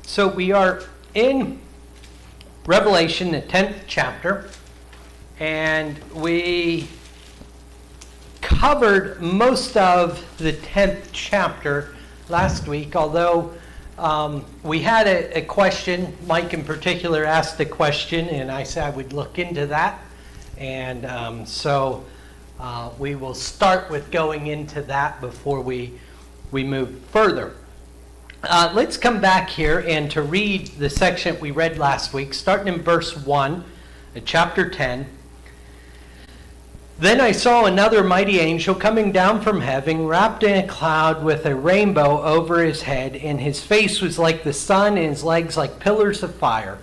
So we are in Revelation, the 10th chapter, and we covered most of the 10th chapter last week, although we had a question. Mike in particular asked a question, and I said I would look into that. And so we will start with going into that before we move further. Let's come back here and to read the section we read last week, starting in verse 1 of chapter 10. Then I saw another mighty angel coming down from heaven, wrapped in a cloud with a rainbow over his head, and his face was like the sun, and his legs like pillars of fire.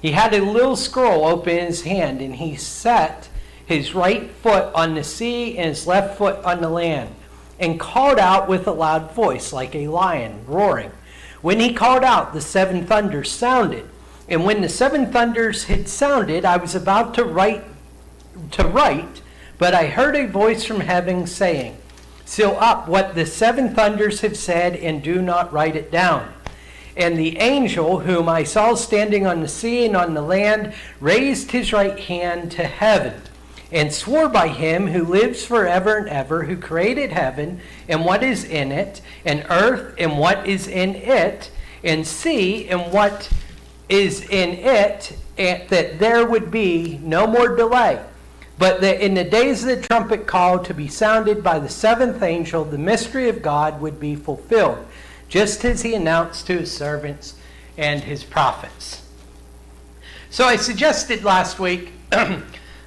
He had a little scroll open in his hand, and he set his right foot on the sea and his left foot on the land, and called out with a loud voice like a lion roaring. When he called out, the seven thunders sounded. And when the seven thunders had sounded, I was about to write, but I heard a voice from heaven saying, "Seal up what the seven thunders have said, and do not write it down." And the angel whom I saw standing on the sea and on the land raised his right hand to heaven, and swore by him who lives forever and ever, who created heaven and what is in it, and earth and what is in it, and sea and what is in it, and that there would be no more delay, but that in the days of the trumpet call to be sounded by the seventh angel, the mystery of God would be fulfilled, just as he announced to his servants and his prophets. So I suggested last week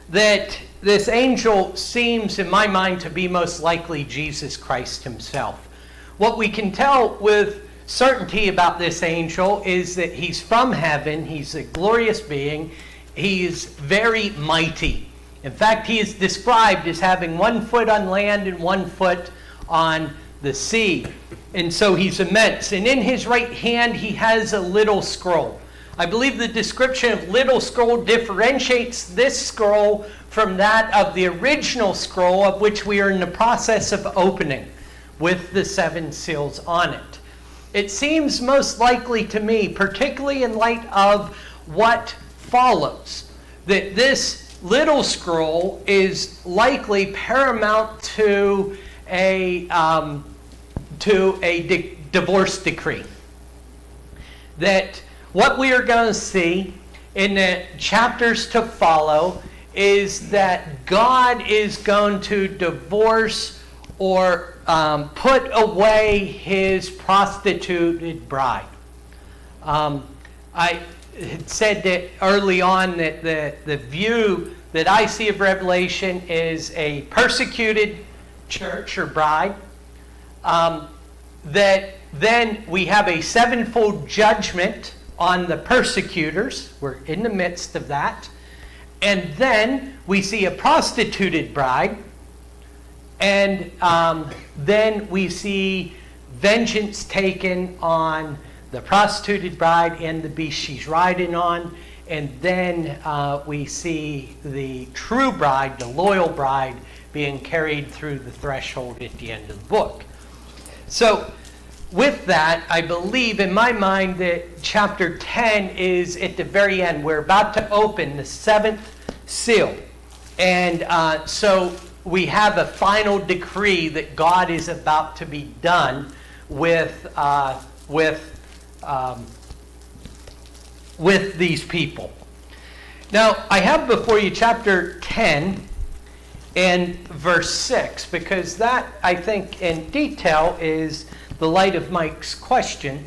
that this angel seems, in my mind, to be most likely Jesus Christ himself. What we can tell with certainty about this angel is that he's from heaven, he's a glorious being, he is very mighty. In fact, he is described as having 1 foot on land and 1 foot on the sea. And so he's immense. And in his right hand, he has a little scroll. I believe the description of little scroll differentiates this scroll from that of the original scroll, of which we are in the process of opening with the 7 seals on it. It seems most likely to me, particularly in light of what follows, that this little scroll is likely paramount to a divorce decree. That what we are going to see in the chapters to follow is that God is going to divorce or put away his prostituted bride. I had said that early on that the view that I see of Revelation is a persecuted church or bride. That then we have a sevenfold judgment on the persecutors. We're in the midst of that. And then we see a prostituted bride. And then we see vengeance taken on the prostituted bride and the beast she's riding on. And then we see the true bride, the loyal bride, being carried through the threshold at the end of the book. So with that, I believe in my mind that chapter 10 is at the very end. We're about to open the 7th seal. And so we have a final decree that God is about to be done with these people. Now, I have before you chapter 10 and verse 6, because that, I think, in detail is the light of Mike's question.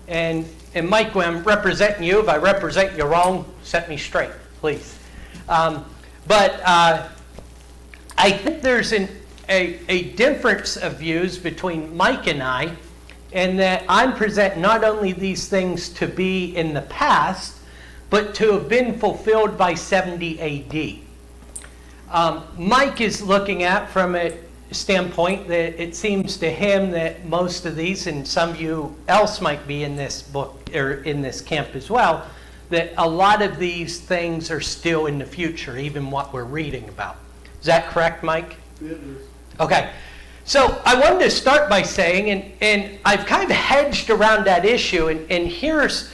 And Mike, when I'm representing you, if I represent you wrong, set me straight, please. But I think there's a difference of views between Mike and I, in that I'm presenting not only these things to be in the past, but to have been fulfilled by 70 A.D. Mike is looking at from a standpoint that it seems to him that most of these, and some of you else might be in this book or in this camp as well, that a lot of these things are still in the future, even what we're reading about. Is that correct, Mike? It is. Okay. So I wanted to start by saying, and I've kind of hedged around that issue, and here's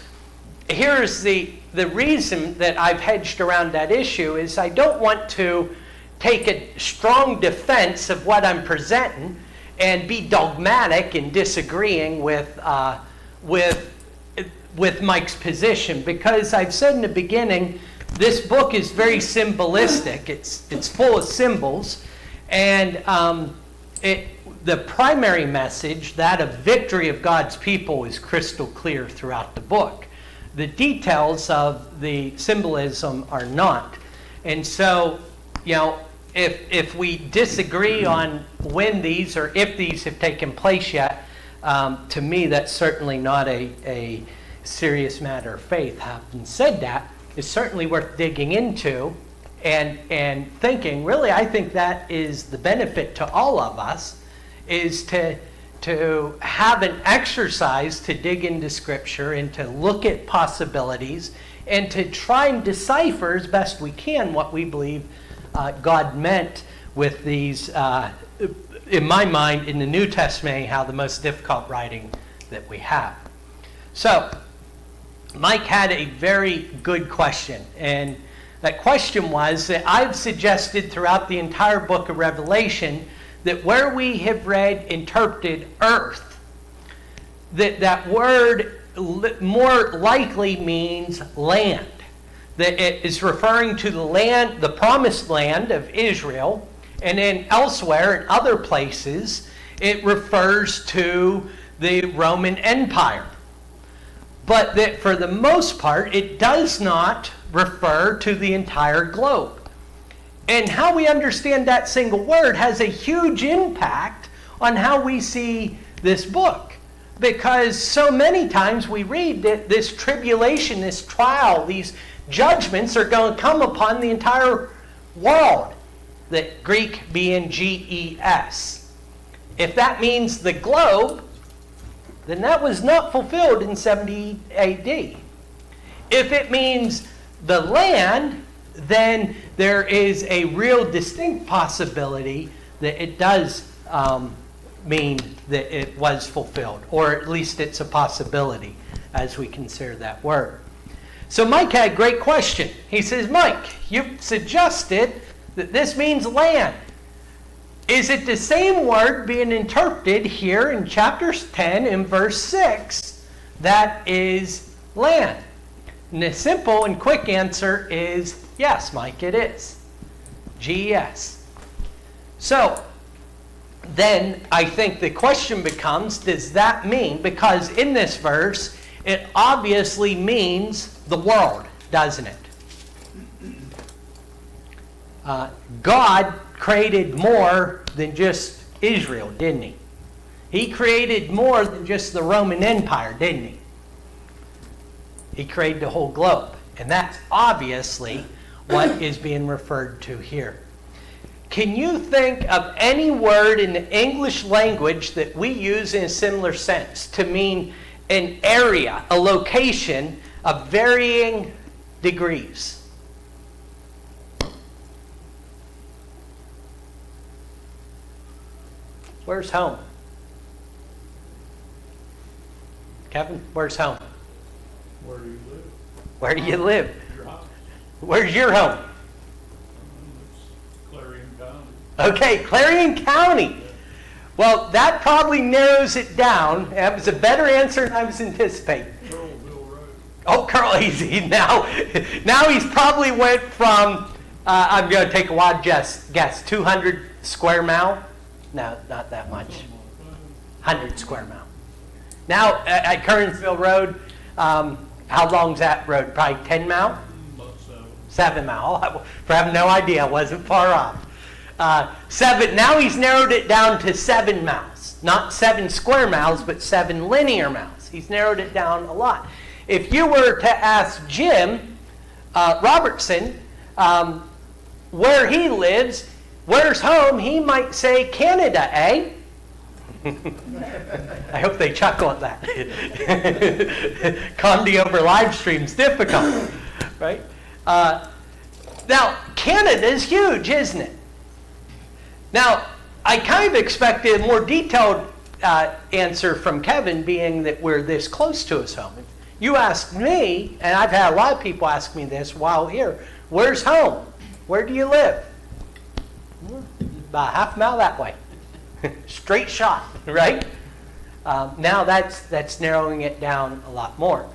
the reason that I've hedged around that issue is I don't want to take a strong defense of what I'm presenting and be dogmatic in disagreeing with Mike's position, because I've said in the beginning, this book is very symbolistic. It's full of symbols, and the primary message, that of victory of God's people, is crystal clear throughout the book. The details of the symbolism are not. And so, if we disagree on when these or if these have taken place yet, to me, that's certainly not a serious matter of faith. Having said that, it's certainly worth digging into and thinking. Really, I think that is the benefit to all of us, is to have an exercise to dig into Scripture and to look at possibilities and to try and decipher as best we can what we believe God meant with these, in my mind, in the New Testament, anyhow, the most difficult writing that we have. So, Mike had a very good question, and that question was that I've suggested throughout the entire book of Revelation that where we have read interpreted earth, that word more likely means land. That it is referring to the land, the promised land of Israel, and then elsewhere in other places, it refers to the Roman Empire. But that for the most part, it does not refer to the entire globe. And how we understand that single word has a huge impact on how we see this book. Because so many times we read that this tribulation, this trial, these judgments are going to come upon the entire world. The Greek being GES. If that means the globe, then that was not fulfilled in 70 AD. If it means the land, then there is a real distinct possibility that it does mean that it was fulfilled, or at least it's a possibility as we consider that word. So Mike had a great question. He says, Mike, you've suggested that this means land. Is it the same word being interpreted here in chapter 10 in verse 6 that is land? And the simple and quick answer is yes, Mike, it is. GES. So then I think the question becomes, does that mean, because in this verse it obviously means the world, doesn't it? God created more than just Israel, didn't he? He created more than just the Roman Empire, didn't he? He created the whole globe. And that's obviously what is being referred to here. Can you think of any word in the English language that we use in a similar sense to mean an area, a location of varying degrees? Where's home? Kevin, where's home? Where do you live? Where do you live? Your house. Where's your home? It's Clarion County. Okay, Clarion County. Well, that probably narrows it down. That was a better answer than I was anticipating. Earlville Road. Oh, Carl, easy. Now he's probably went from, I'm going to take a wild guess, 200 square mile? No, not that much. 100 square mile. Now, at Kernsville Road, how long's that road? Probably 10 mile? About 7 mile. I have no idea. I wasn't far off. 7. Now he's narrowed it down to 7 miles. Not 7 square miles, but 7 linear miles. He's narrowed it down a lot. If you were to ask Jim Robertson where he lives, where's home, he might say Canada, eh? I hope they chuckle at that. Comedy over live stream's difficult, right? Now, Canada's huge, isn't it? Now, I kind of expected a more detailed answer from Kevin, being that we're this close to his home. You asked me, and I've had a lot of people ask me this while here, where's home? Where do you live? About half a mile that way. Straight shot, right? Now that's narrowing it down a lot more.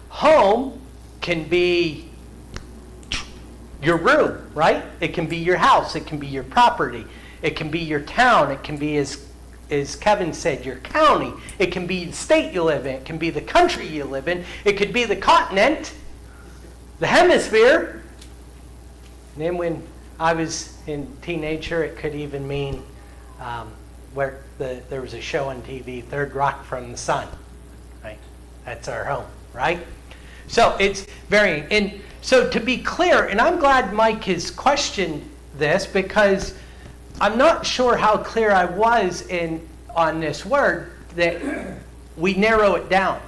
Home can be your room, right? It can be your house. It can be your property. It can be your town. It can be, as Kevin said, your county. It can be the state you live in. It can be the country you live in. It could be the continent, the hemisphere. And then when I was in teenager, it could even mean where there was a show on TV, Third Rock from the Sun. Right? That's our home, right? So it's varying. And so to be clear, and I'm glad Mike has questioned this, because I'm not sure how clear I was on this word, that we narrow it down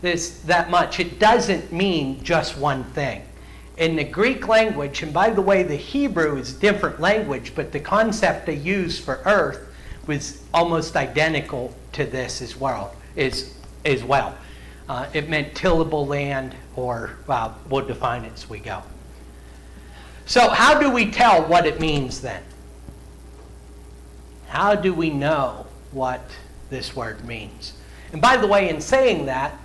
that much. It doesn't mean just one thing. In the Greek language, and by the way, the Hebrew is a different language, but the concept they use for earth was almost identical to this as well. It meant tillable land, or we'll define it as we go. So how do we tell what it means then? How do we know what this word means? And by the way, in saying that,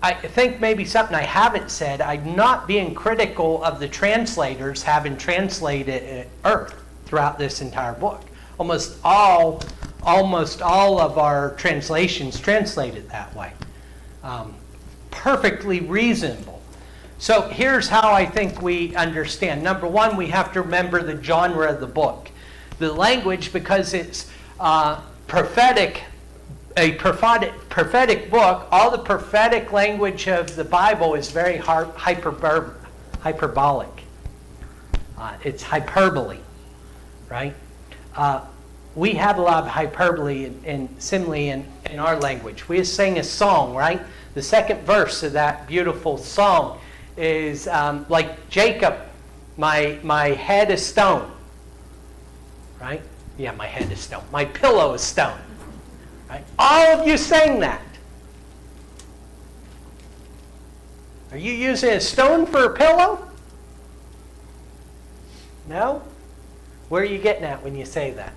I think maybe something I haven't said, I'm not being critical of the translators having translated earth throughout this entire book. Almost all of our translations translate it that way. Perfectly reasonable. So here's how I think we understand. Number one, we have to remember the genre of the book. The language, because it's prophetic, a prophetic book, all the prophetic language of the Bible is very hyperbolic. It's hyperbole, right? We have a lot of hyperbole and simile in our language. We sing a song, right? The second verse of that beautiful song is like Jacob, my head is stone, right? Yeah, my head is stone. My pillow is stone. Right? All of you sang that. Are you using a stone for a pillow? No? Where are you getting at when you say that?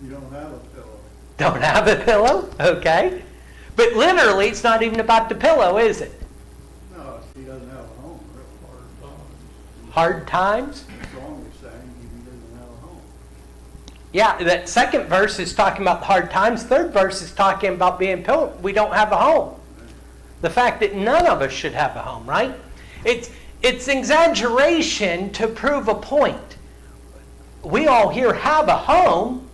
You don't have a pillow. Don't have a pillow? Okay. But literally, it's not even about the pillow, is it? No, he doesn't have a home, real hard times. Hard times? The song we sang, he doesn't have a home. Yeah, that second verse is talking about the hard times. Third verse is talking about being pillow. We don't have a home. The fact that none of us should have a home, right? It's exaggeration to prove a point. We all here have a home,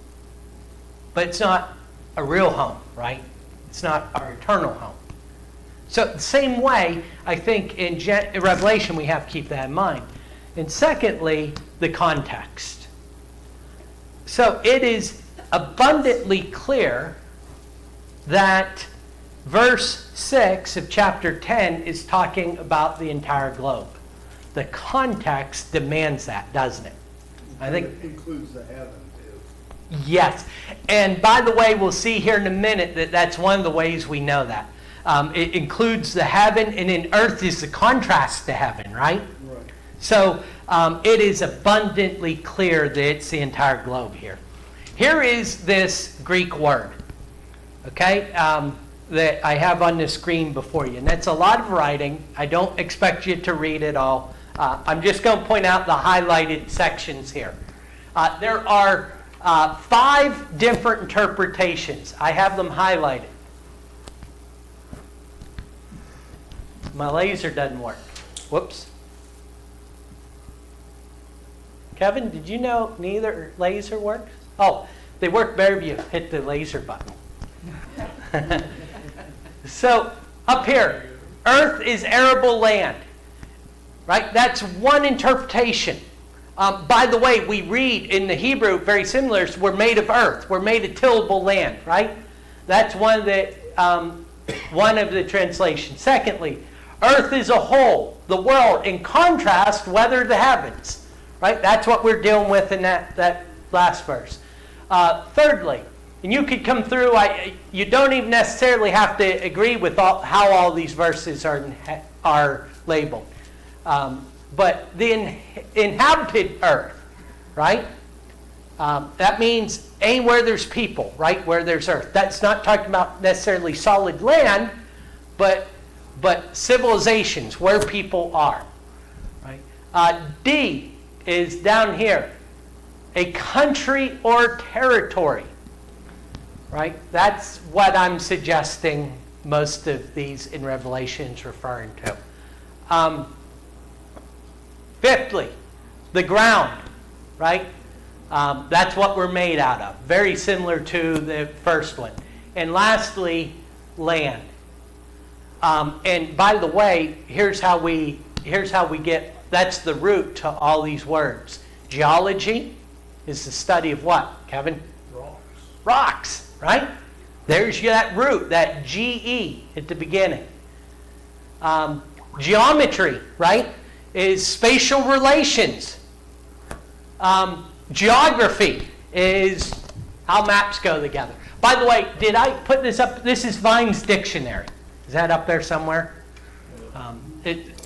but it's not a real home, right? It's not our eternal home. So the same way, I think in Revelation we have to keep that in mind. And secondly, the context. So it is abundantly clear that verse 6 of chapter 10 is talking about the entire globe. The context demands that, doesn't it? I think It includes the heaven, too. yes. And by the way, we'll see here in a minute that that's one of the ways we know that. It includes the heaven, and in earth is the contrast to heaven, right? Right. So it is abundantly clear that it's the entire globe here. Here is this Greek word, okay, that I have on the screen before you. And that's a lot of writing. I don't expect you to read it all. I'm just going to point out the highlighted sections here. There are 5 different interpretations. I have them highlighted. My laser doesn't work. Whoops. Kevin, did you know neither laser works? Oh, they work better if you hit the laser button. So, up here, earth is arable land. Right? That's one interpretation. By the way, we read in the Hebrew, very similar, we're made of earth. We're made of tillable land, right? That's one of the translations. Secondly, earth is a whole, the world. In contrast, weather the heavens. right? That's what we're dealing with in that last verse. Thirdly, and you could come through, you don't even necessarily have to agree with how all these verses are labeled. But the inhabited earth, right? That means anywhere there's people, right? Where there's earth. That's not talking about necessarily solid land, but civilizations, where people are, right? D is down here. A country or territory, right? That's what I'm suggesting most of these in Revelation is referring to. Fifthly, the ground, right? That's what we're made out of. Very similar to the first one. And lastly, land. And by the way, here's how we get, that's the root to all these words. Geology is the study of what, Kevin? Rocks. Rocks, right? There's that root, that GE at the beginning. Geometry, right, is spatial relations. Geography is how maps go together. By the way, did I put this up? This is Vine's dictionary. Is that up there somewhere?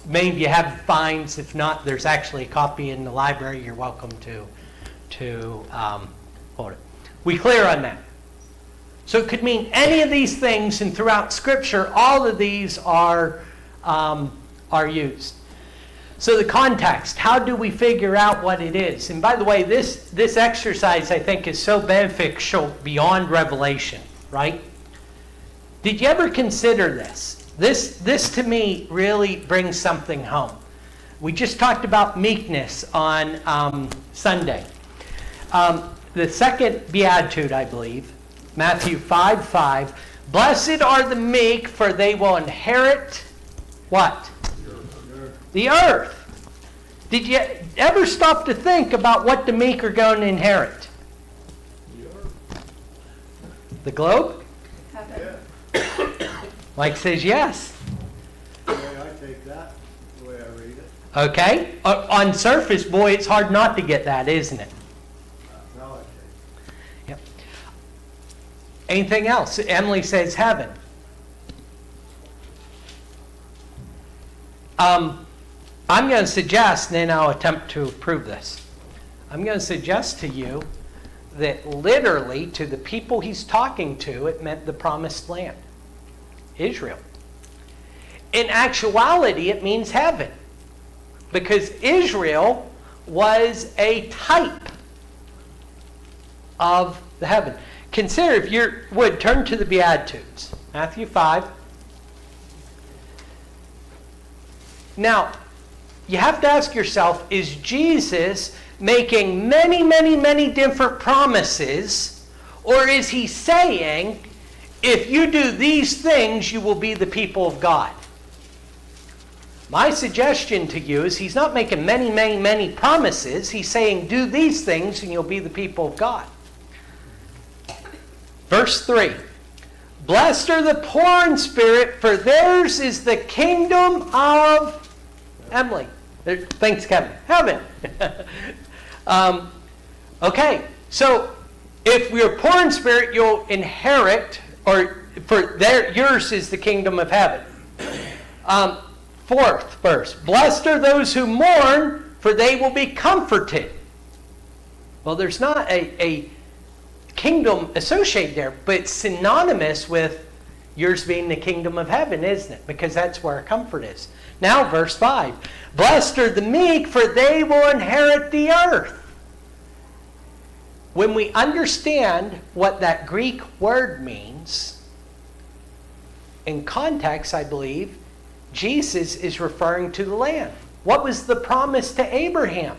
Maybe you have Vine's. If not, there's actually a copy in the library. You're welcome to hold it. We clear on that? So it could mean any of these things, and throughout Scripture, all of these are used. So the context, how do we figure out what it is? And by the way, this exercise, I think, is so beneficial beyond Revelation, right? Did you ever consider this? This to me really brings something home. We just talked about meekness on Sunday. The second beatitude, I believe, Matthew 5:5. Blessed are the meek, for they will inherit what? The earth. Did you ever stop to think about what the meek are going to inherit? The globe? Mike says yes. The way I take that, the way I read it, Okay. On surface, boy, it's hard not to get that, isn't it? that's how I take it. Yep. Anything else? Emily says heaven. I'm going to suggest, and then I'll attempt to prove this. I'm going to suggest to you that literally to the people he's talking to, it meant the promised land, Israel. In actuality, it means heaven, because Israel was a type of the heaven. Consider, if you would, turn to the Beatitudes, Matthew 5. Now, you have to ask yourself, is Jesus making many, many, many different promises, or is he saying, if you do these things, you will be the people of God? My suggestion to you is he's not making many, many, many promises. He's saying, do these things and you'll be the people of God. Verse 3. Blessed are the poor in spirit, for theirs is the kingdom of Emily. Thanks, Kevin. Heaven. Okay, so if we're poor in spirit, you'll inherit, or yours is the kingdom of heaven. Fourth verse. Blessed are those who mourn, for they will be comforted. Well, there's not a kingdom associated there, but it's synonymous with yours being the kingdom of heaven, isn't it? Because that's where our comfort is. Now, verse 5. Blessed are the meek, for they will inherit the earth. When we understand what that Greek word means, in context, I believe, Jesus is referring to the land. What was the promise to Abraham?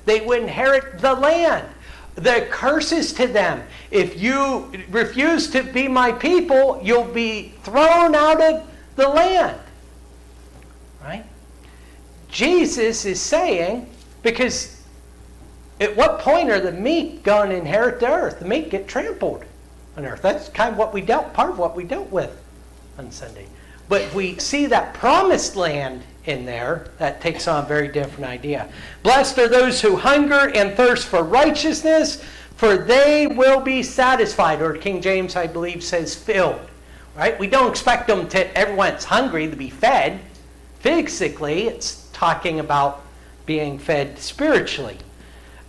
They would inherit the land. The curses to them. If you refuse to be my people, you'll be thrown out of the land. Right? Jesus is saying, because at what point are the meek going to inherit the earth? The meek get trampled on earth. That's kind of what part of what we dealt with on Sunday. But if we see that promised land in there, that takes on a very different idea. Blessed are those who hunger and thirst for righteousness, for they will be satisfied. Or King James, I believe, says filled. Right? We don't expect them to, everyone's hungry to be fed. Physically, it's talking about being fed spiritually.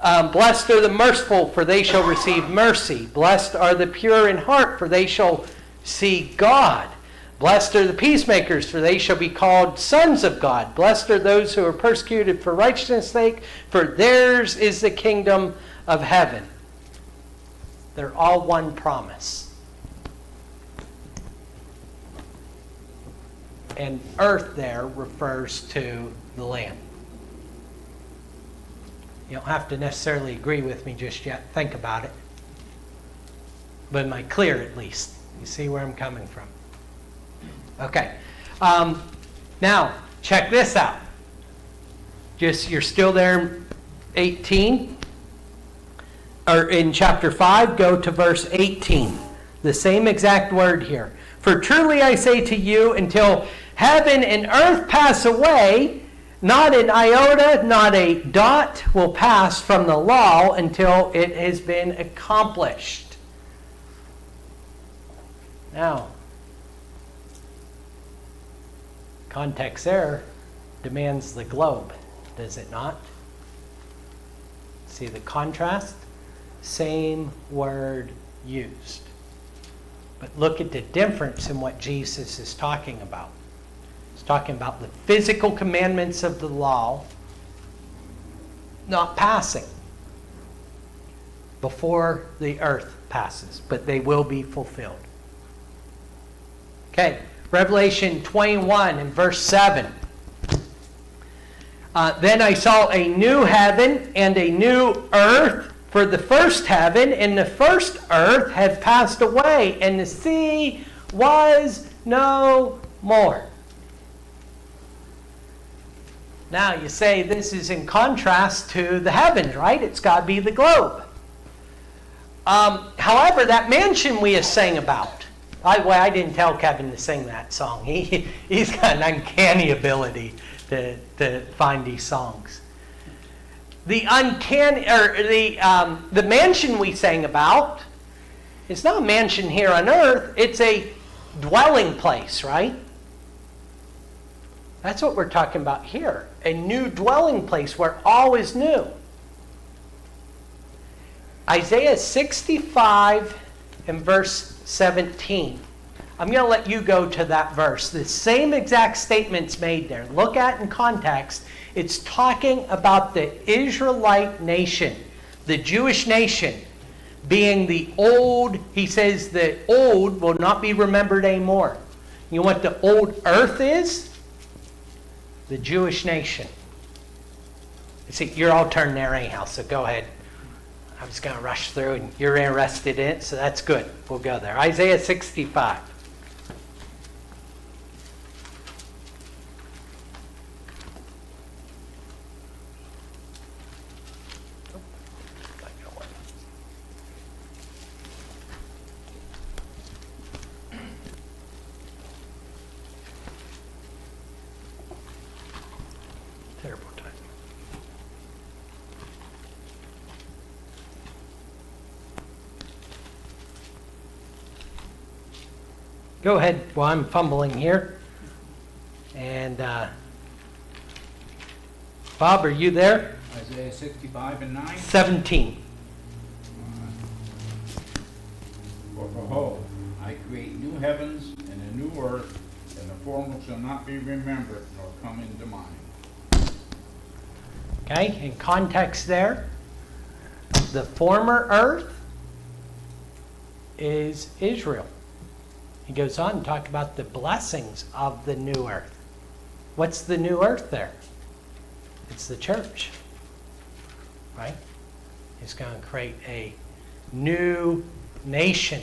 Blessed are the merciful, for they shall receive mercy. Blessed are the pure in heart, for they shall see God. Blessed are the peacemakers, for they shall be called sons of God. Blessed are those who are persecuted for righteousness' sake, for theirs is the kingdom of heaven. They're all one promise. And earth there refers to the land. You don't have to necessarily agree with me just yet. Think about it. But am I clear at least? You see where I'm coming from? Okay. Now, check this out. Just, you're still there in 18? Or in chapter 5, go to verse 18. The same exact word here. For truly I say to you, until heaven and earth pass away, not an iota, not a dot will pass from the law until it has been accomplished. Now, context there demands the globe, does it not? See the contrast? Same word used. But look at the difference in what Jesus is talking about. He's talking about the physical commandments of the law not passing before the earth passes, but they will be fulfilled. Okay, Revelation 21 and verse 7. Then I saw a new heaven and a new earth, for the first heaven and the first earth had passed away, and the sea was no more. Now you say this is in contrast to the heavens, right? It's got to be the globe. However, that mansion we have sang about, I didn't tell Kevin to sing that song. He's got an uncanny ability to find these songs. The uncanny, or the mansion we sang about, it's not a mansion here on earth. It's a dwelling place, right? That's what we're talking about here. A new dwelling place where all is new. Isaiah 65 and verse 17. I'm going to let you go to that verse. The same exact statement's made there. Look at it in context. It's talking about the Israelite nation, the Jewish nation, being the old. He says the old will not be remembered anymore. You know what the old earth is? The Jewish nation. See, you're all turned there anyhow, so go ahead. I was going to rush through, and you're interested in it, so that's good. We'll go there. Isaiah 65. Terrible time. Go ahead while I'm fumbling here. And Bob, are you there? Isaiah 65 and 9. 17. For behold, I create new heavens and a new earth, and the former shall not be remembered nor come into mind. Okay, in context there, the former earth is Israel. He goes on to talk about the blessings of the new earth. What's the new earth there? It's the church, right? He's going to create a new nation,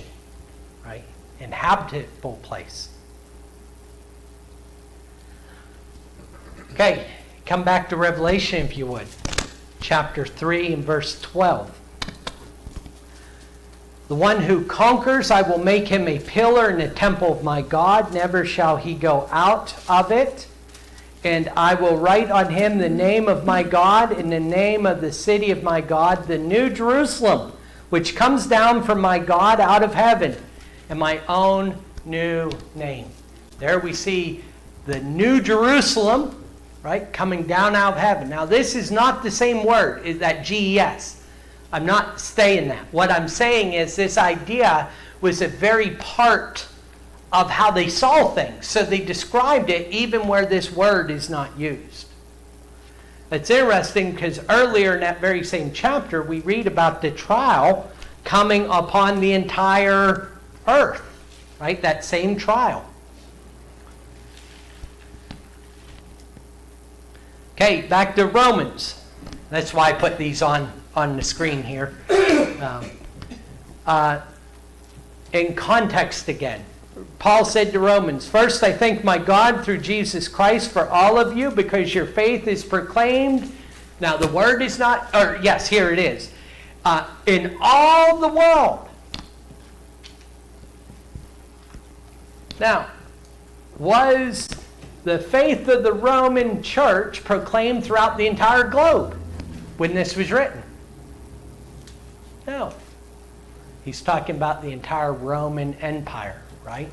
right? Inhabitable place. Okay, come back to Revelation if you would. Chapter 3 and verse 12. The one who conquers, I will make him a pillar in the temple of my God. Never shall he go out of it. And I will write on him the name of my God and the name of the city of my God, the new Jerusalem, which comes down from my God out of heaven, and my own new name. There we see the new Jerusalem, right, coming down out of heaven. Now, this is not the same word, is that GES. I'm not saying that. What I'm saying is this idea was a very part of how they saw things. So they described it even where this word is not used. It's interesting because earlier in that very same chapter, we read about the trial coming upon the entire earth, right? That same trial. Okay, back to Romans. That's why I put these on the screen here. In context again, Paul said to Romans, "First I thank my God through Jesus Christ for all of you, because your faith is proclaimed." Now the word is not, or yes, here it is. In all the world. Now, was the faith of the Roman church proclaimed throughout the entire globe when this was written? No. He's talking about the entire Roman Empire, right?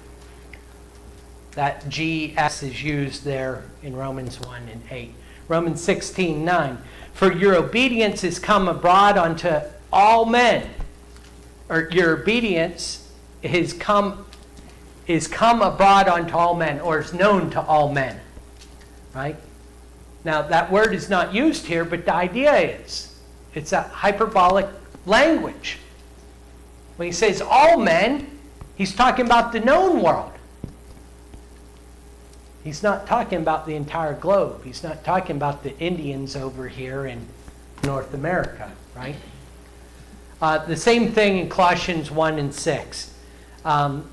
That GS is used there in Romans 1 and 8. Romans 16:9. For your obedience is come abroad unto all men. Or your obedience is come abroad unto all men, or is known to all men. Right? Now that word is not used here, but the idea is, it's a hyperbolic language. When he says all men, he's talking about the known world. He's not talking about the entire globe. He's not talking about the Indians over here in North America, right? The same thing in Colossians 1 and 6.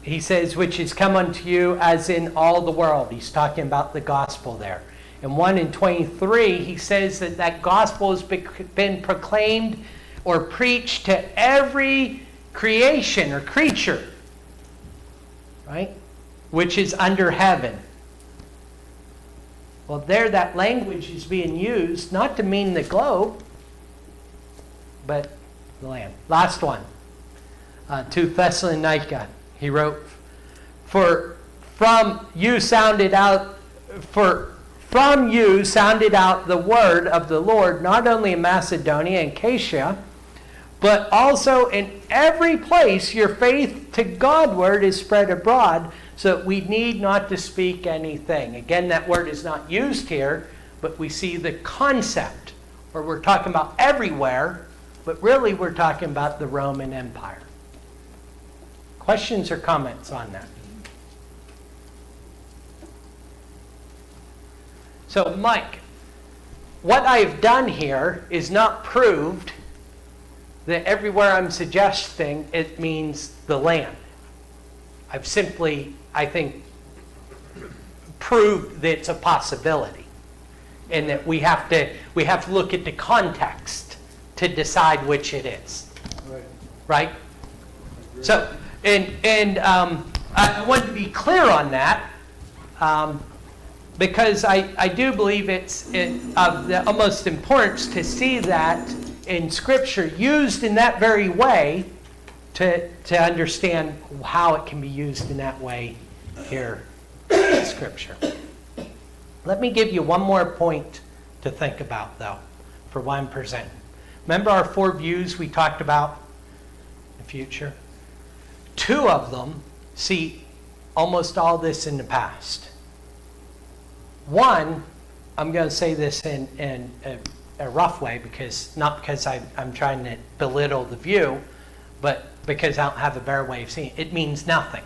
He says, which is come unto you as in all the world. He's talking about the gospel there. In 1 and 23, he says that that gospel has been proclaimed or preached to every creation or creature, right? Which is under heaven. Well, there that language is being used not to mean the globe, but the land. Last one. To Thessalonica, he wrote, from you sounded out the word of the Lord, not only in Macedonia and Achaia, but also in every place your faith to Godward is spread abroad, so that we need not to speak anything. Again, that word is not used here, but we see the concept, where we're talking about everywhere, but really we're talking about the Roman Empire. Questions or comments on that? So, Mike, what I've done here is not proved that everywhere I'm suggesting it means the land. I've simply, I think, proved that it's a possibility, and that we have to look at the context to decide which it is. Right? So, and I want to be clear on that, because I do believe it's of the utmost importance to see that in Scripture used in that very way, to understand how it can be used in that way here in Scripture. Let me give you one more point to think about, though, for why I'm presenting. Remember our 4 views we talked about in the future? 2 of them see almost all this in the past. One, I'm going to say this in a rough way, not because I'm trying to belittle the view, but because I don't have a better way of seeing it. It means nothing.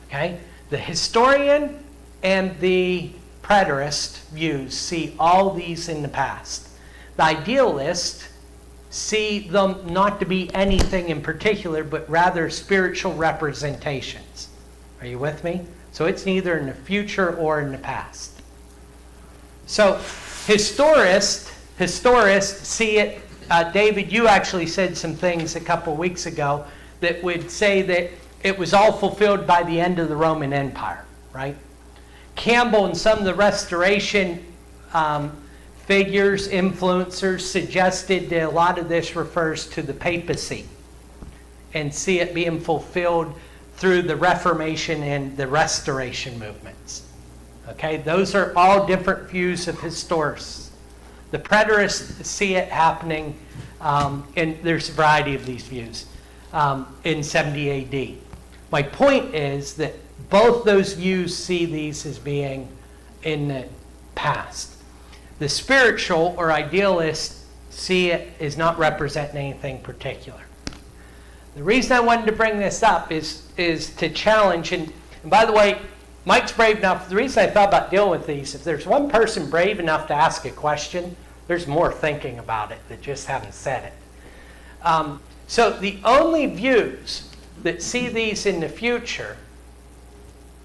Okay? The historian and the preterist views see all these in the past. The idealists see them not to be anything in particular, but rather spiritual representations. Are you with me? So it's neither in the future or in the past. So historists see it. David, you actually said some things a couple weeks ago that would say that it was all fulfilled by the end of the Roman Empire, right? Campbell and some of the Restoration figures, influencers, suggested that a lot of this refers to the papacy and see it being fulfilled through the Reformation and the Restoration movements. Okay, those are all different views of historicists. The preterists see it happening, and there's a variety of these views, in 70 AD. My point is that both those views see these as being in the past. The spiritual or idealists see it as not representing anything particular. The reason I wanted to bring this up is to challenge, and by the way, Mike's brave enough. The reason I thought about dealing with these, if there's one person brave enough to ask a question, there's more thinking about it that just haven't said it. So the only views that see these in the future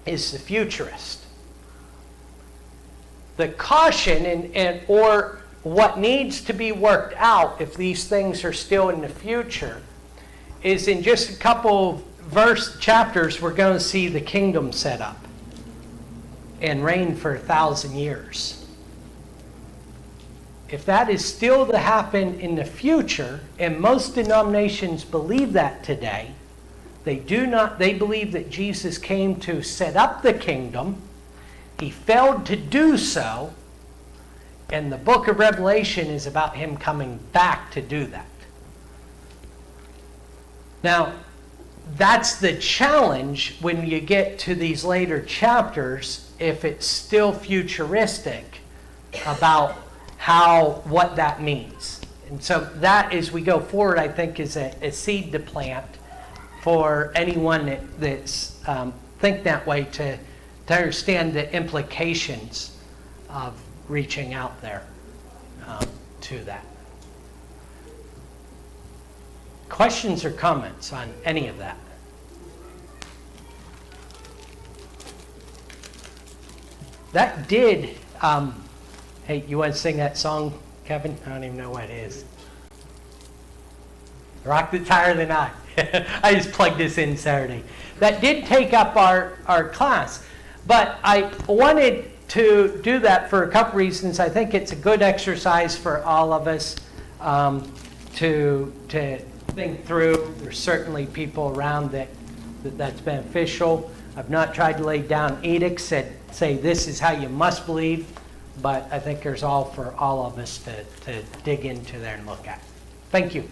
is the futurist. The caution or what needs to be worked out if these things are still in the future is in just a couple chapters we're going to see the kingdom set up and reign for 1,000 years. If that is still to happen in the future, and most denominations believe that today, they believe that Jesus came to set up the kingdom. He failed to do so, and the book of Revelation is about him coming back to do that. Now, that's the challenge when you get to these later chapters, if it's still futuristic about what that means. And so that, as we go forward, I think is a seed to plant for anyone that's think that way to understand the implications of reaching out there to that. Questions or comments on any of that? That did, hey, you want to sing that song, Kevin? I don't even know what it is. Rock That's Higher Than I. I just plugged this in Saturday. That did take up our class, but I wanted to do that for a couple reasons. I think it's a good exercise for all of us to think through. There's certainly people around that's beneficial. I've not tried to lay down edicts that say this is how you must believe, but I think there's all for all of us to dig into there and look at. Thank you.